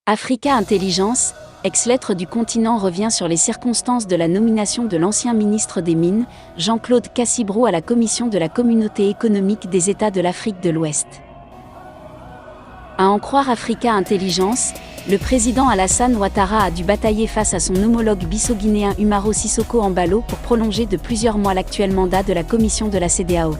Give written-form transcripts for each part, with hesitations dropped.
Africa Intelligence, ex-lettre du continent, revient sur les circonstances de la nomination de l'ancien ministre des Mines, Jean-Claude Cassibrou, à la commission de la Communauté économique des États de l'Afrique de l'Ouest. À en croire Africa Intelligence, le président Alassane Ouattara a dû batailler face à son homologue bissau-guinéen Umaro Sissoko Embalo pour prolonger de plusieurs mois l'actuel mandat de la commission de la CEDEAO.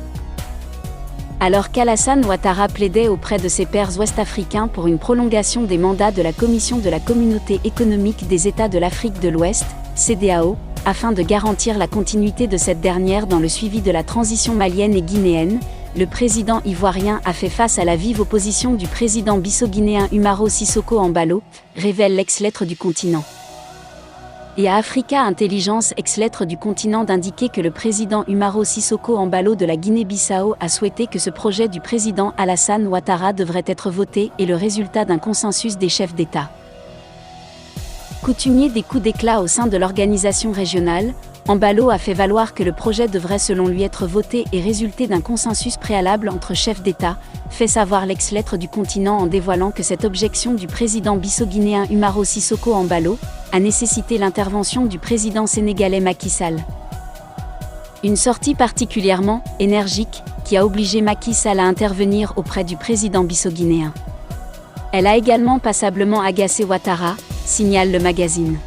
Alors qu'Alassane Ouattara plaidait auprès de ses pairs ouest-africains pour une prolongation des mandats de la Commission de la Communauté économique des États de l'Afrique de l'Ouest, CEDEAO, afin de garantir la continuité de cette dernière dans le suivi de la transition malienne et guinéenne, le président ivoirien a fait face à la vive opposition du président bissau-guinéen Umaro Sissoko Embalo, révèle l'ex-lettre du continent. Et à Africa Intelligence, ex-lettre du continent, d'indiquer que le président Umaro Sissoko Embalo de la Guinée-Bissau a souhaité que ce projet du président Alassane Ouattara devrait être voté et le résultat d'un consensus des chefs d'État. Coutumier des coups d'éclat au sein de l'organisation régionale, Embalo a fait valoir que le projet devrait selon lui être voté et résulter d'un consensus préalable entre chefs d'État, fait savoir l'ex-lettre du continent en dévoilant que cette objection du président bissau-guinéen Umaro Sissoko Embalo a nécessité l'intervention du président sénégalais Macky Sall. Une sortie particulièrement énergique qui a obligé Macky Sall à intervenir auprès du président bissau-guinéen. Elle a également passablement agacé Ouattara, signale le magazine.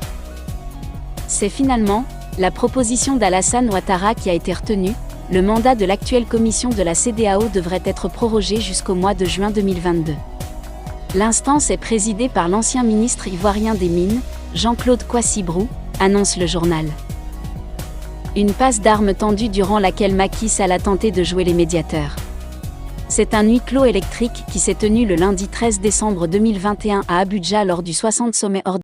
C'est finalement la proposition d'Alassane Ouattara qui a été retenue. Le mandat de l'actuelle commission de la CEDEAO devrait être prorogé jusqu'au mois de juin 2022. L'instance est présidée par l'ancien ministre ivoirien des Mines, Jean-Claude Cassibrou, annonce le journal. Une passe d'armes tendue durant laquelle Macky Sall a tenté de jouer les médiateurs. C'est un huis clos électrique qui s'est tenu le lundi 13 décembre 2021 à Abuja lors du 60 sommet ordinaire